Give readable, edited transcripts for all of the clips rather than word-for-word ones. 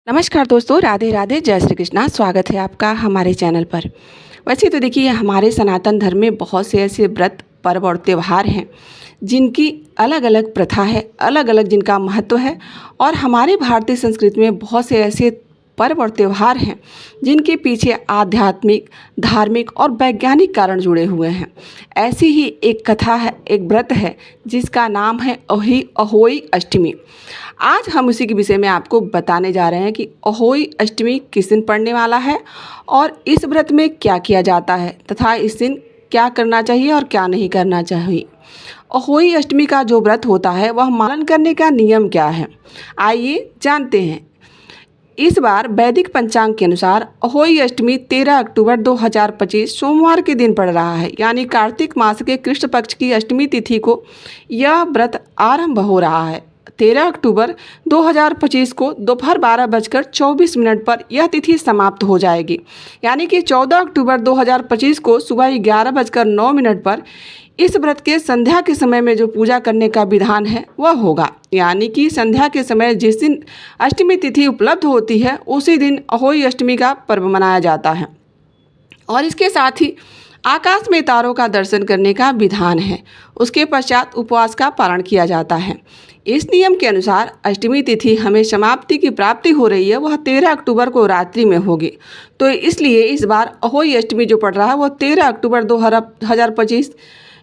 नमस्कार दोस्तों, राधे राधे, जय श्री कृष्णा। स्वागत है आपका हमारे चैनल पर। वैसे तो देखिए, हमारे सनातन धर्म में बहुत से ऐसे व्रत, पर्व और त्यौहार हैं जिनकी अलग अलग प्रथा है, अलग अलग जिनका महत्व है। और हमारे भारतीय संस्कृति में बहुत से ऐसे पर्व और त्यौहार हैं जिनके पीछे आध्यात्मिक, धार्मिक और वैज्ञानिक कारण जुड़े हुए हैं। ऐसी ही एक कथा है, एक व्रत है जिसका नाम है अहोई अष्टमी। आज हम उसी के विषय में आपको बताने जा रहे हैं कि अहोई अष्टमी किस दिन पड़ने वाला है और इस व्रत में क्या किया जाता है तथा इस दिन क्या करना चाहिए और क्या नहीं करना चाहिए। अहोई अष्टमी का जो व्रत होता है वह पालन करने का नियम क्या है, आइए जानते हैं। इस बार वैदिक पंचांग के अनुसार अहोई अष्टमी 13 अक्टूबर 2025 सोमवार के दिन पड़ रहा है, यानी कार्तिक मास के कृष्ण पक्ष की अष्टमी तिथि को यह व्रत आरंभ हो रहा है। 13 अक्टूबर 2025 को दोपहर 12:24 पर यह तिथि समाप्त हो जाएगी, यानी कि 14 अक्टूबर 2025 को सुबह 11:09 पर इस व्रत के संध्या के समय में जो पूजा करने का विधान है वह होगा। यानी कि संध्या के समय जिस दिन अष्टमी तिथि उपलब्ध होती है उसी दिन अहोई अष्टमी का पर्व मनाया जाता है। और इसके साथ ही आकाश में तारों का दर्शन करने का विधान है। उसके पश्चात उपवास का पारण किया जाता है। इस नियम के अनुसार अष्टमी तिथि हमें समाप्ति की प्राप्ति हो रही है वह 13 अक्टूबर को रात्रि में होगी। तो इसलिए इस बार अहोई अष्टमी जो पड़ रहा है वह 13 अक्टूबर 2025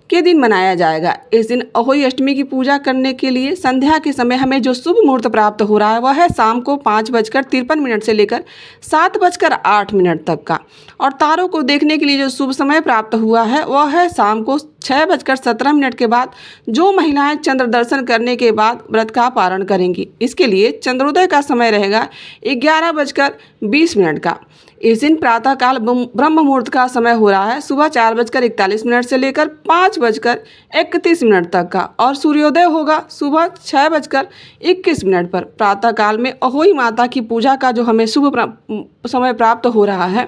के दिन मनाया जाएगा। इस दिन अहोई अष्टमी की पूजा करने के लिए संध्या के समय हमें जो शुभ मुहूर्त प्राप्त हो रहा है वह है शाम को 5:53 से लेकर 7:08 तक का। और तारों को देखने के लिए जो शुभ समय प्राप्त हुआ है वह है शाम को 6:17 के बाद। जो महिलाएं चंद्र दर्शन करने के बाद व्रत का पारण करेंगी, इसके लिए चंद्रोदय का समय रहेगा 11:20 का। इस दिन प्रातःकाल ब्रह्म मुहूर्त का समय हो रहा है सुबह 4:41 से लेकर 5:31 तक का। और सूर्योदय होगा सुबह 6:21 पर। प्रातःकाल में अहोई माता की पूजा का जो हमें शुभ समय प्राप्त हो रहा है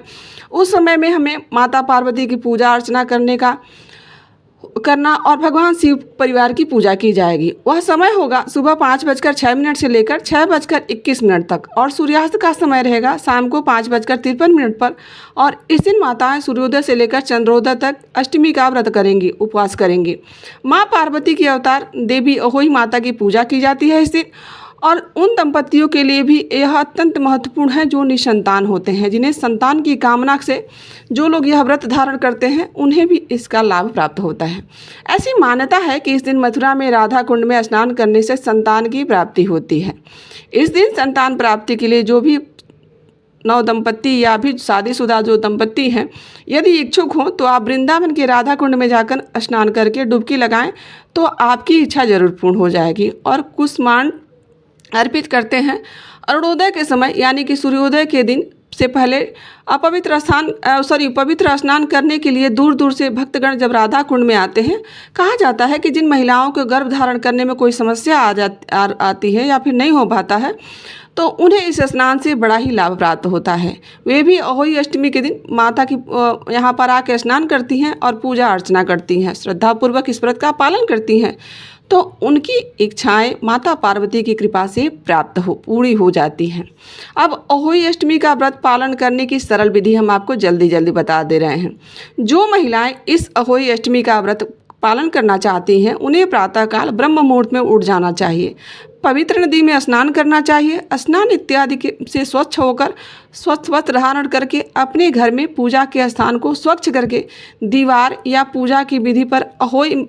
उस समय में हमें माता पार्वती की पूजा अर्चना करना और भगवान शिव परिवार की पूजा की जाएगी। वह समय होगा सुबह 5:06 से लेकर 6:21 तक। और सूर्यास्त का समय रहेगा शाम को 5:53 पर। और इस दिन माताएं सूर्योदय से लेकर चंद्रोदय तक अष्टमी का व्रत करेंगी, उपवास करेंगी। माँ पार्वती की अवतार देवी अहोई माता की पूजा की जाती है इस दिन। और उन दंपतियों के लिए भी यह अत्यंत महत्वपूर्ण है जो निसंतान होते हैं, जिन्हें संतान की कामना से जो लोग यह व्रत धारण करते हैं उन्हें भी इसका लाभ प्राप्त होता है। ऐसी मान्यता है कि इस दिन मथुरा में राधा कुंड में स्नान करने से संतान की प्राप्ति होती है। इस दिन संतान प्राप्ति के लिए जो भी नव दंपत्ति या भी शादीशुदा जो दंपत्ति हैं, यदि इच्छुक हो तो आप वृंदावन के राधा कुंड में जाकर स्नान करके डुबकी लगाएं तो आपकी इच्छा जरूर पूर्ण हो जाएगी। और कुसुमांड अर्पित करते हैं। अरुणोदय के समय यानी कि सूर्योदय के दिन से पहले पवित्र स्नान करने के लिए दूर दूर से भक्तगण जब राधा कुंड में आते हैं, कहा जाता है कि जिन महिलाओं को गर्भ धारण करने में कोई समस्या आती है या फिर नहीं हो पाता है तो उन्हें इस स्नान से बड़ा ही लाभ प्राप्त होता है। वे भी अहोई अष्टमी के दिन माता की यहाँ पर आकर स्नान करती हैं और पूजा अर्चना करती हैं, श्रद्धापूर्वक इस व्रत का पालन करती हैं। तो उनकी इच्छाएं माता पार्वती की कृपा से पूरी हो जाती हैं। अब अहोई अष्टमी का व्रत पालन करने की सरल विधि हम आपको जल्दी बता दे रहे हैं। जो महिलाएं इस अहोई अष्टमी का व्रत पालन करना चाहती हैं उन्हें प्रातःकाल ब्रह्म मुहूर्त में उठ जाना चाहिए, पवित्र नदी में स्नान करना चाहिए। स्नान इत्यादि से स्वच्छ होकर स्वच्छ वस्त्र धारण करके अपने घर में पूजा के स्थान को स्वच्छ करके दीवार या पूजा की विधि पर अहोई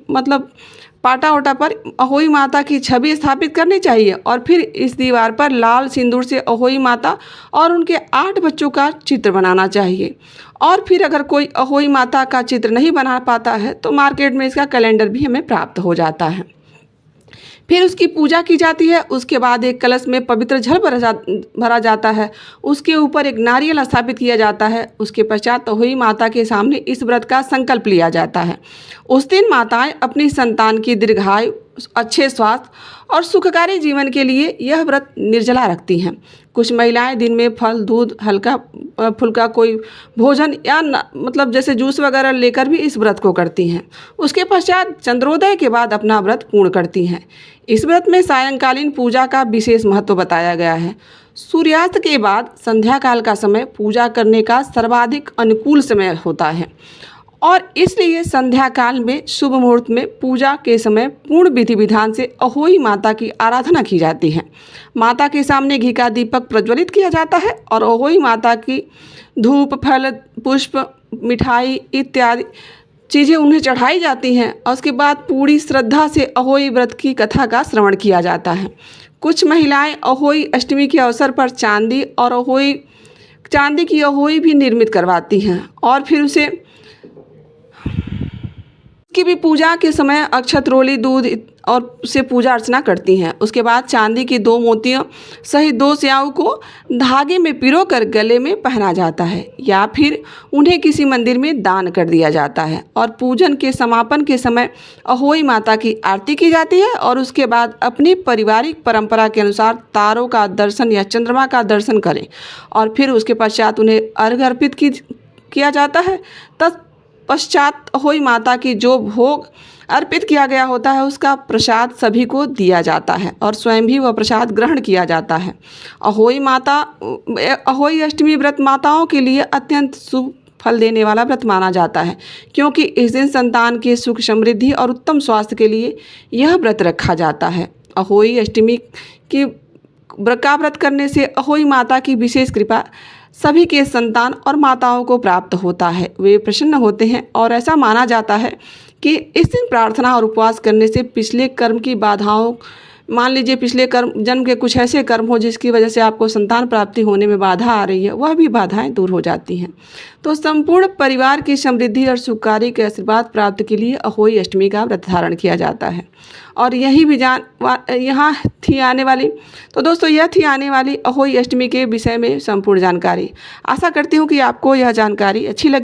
पाटा ओटा पर अहोई माता की छवि स्थापित करनी चाहिए। और फिर इस दीवार पर लाल सिंदूर से अहोई माता और उनके 8 बच्चों का चित्र बनाना चाहिए। और फिर अगर कोई अहोई माता का चित्र नहीं बना पाता है तो मार्केट में इसका कैलेंडर भी हमें प्राप्त हो जाता है। फिर उसकी पूजा की जाती है। उसके बाद एक कलश में पवित्र जल भरा जाता है, उसके ऊपर एक नारियल स्थापित किया जाता है। उसके पश्चात अहोई माता के सामने इस व्रत का संकल्प लिया जाता है। उस दिन माताएं अपनी संतान की दीर्घायु, अच्छे स्वास्थ्य और सुखकारी जीवन के लिए यह व्रत निर्जला रखती हैं। कुछ महिलाएं दिन में फल, दूध, हल्का फुल्का कोई भोजन या जैसे जूस वगैरह लेकर भी इस व्रत को करती हैं। उसके पश्चात चंद्रोदय के बाद अपना व्रत पूर्ण करती हैं। इस व्रत में सायंकालीन पूजा का विशेष महत्व बताया गया है। सूर्यास्त के बाद संध्या काल का समय पूजा करने का सर्वाधिक अनुकूल समय होता है और इसलिए संध्या काल में शुभ मुहूर्त में पूजा के समय पूर्ण विधि विधान से अहोई माता की आराधना की जाती है। माता के सामने घी का दीपक प्रज्वलित किया जाता है और अहोई माता की धूप, फल, पुष्प, मिठाई इत्यादि चीज़ें उन्हें चढ़ाई जाती हैं और उसके बाद पूरी श्रद्धा से अहोई व्रत की कथा का श्रवण किया जाता है। कुछ महिलाएं अहोई अष्टमी के अवसर पर चांदी की अहोई भी निर्मित करवाती हैं और फिर उसे की भी पूजा के समय अक्षत, रोली, दूध और से पूजा अर्चना करती हैं। उसके बाद चांदी की 2 मोतियों सहित 2 स्याऊ को धागे में पिरोकर गले में पहना जाता है या फिर उन्हें किसी मंदिर में दान कर दिया जाता है और पूजन के समापन के समय अहोई माता की आरती की जाती है और उसके बाद अपनी पारिवारिक परंपरा के अनुसार तारों का दर्शन या चंद्रमा का दर्शन करें और फिर उसके पश्चात उन्हें अर्घ्य अर्पित किया जाता है। तत्पश्चात अहोई माता की जो भोग अर्पित किया गया होता है उसका प्रसाद सभी को दिया जाता है और स्वयं भी वह प्रसाद ग्रहण किया जाता है। अहोई अष्टमी व्रत माताओं के लिए अत्यंत शुभ फल देने वाला व्रत माना जाता है क्योंकि इस दिन संतान के सुख, समृद्धि और उत्तम स्वास्थ्य के लिए यह व्रत रखा जाता है। अहोई अष्टमी की व्रत करने से अहोई माता की विशेष कृपा सभी के संतान और माताओं को प्राप्त होता है। वे प्रसन्न होते हैं और ऐसा माना जाता है कि इस दिन प्रार्थना और उपवास करने से पिछले कर्म की बाधाओं, मान लीजिए पिछले जन्म के कुछ ऐसे कर्म हो जिसकी वजह से आपको संतान प्राप्ति होने में बाधा आ रही है, वह भी बाधाएं दूर हो जाती हैं। तो संपूर्ण परिवार की समृद्धि और सुखकारी के आशीर्वाद प्राप्त के लिए अहोई अष्टमी का व्रत धारण किया जाता है। और यहाँ थी आने वाली अहोई अष्टमी के विषय में संपूर्ण जानकारी। आशा करती हूँ कि आपको यह जानकारी अच्छी लगी।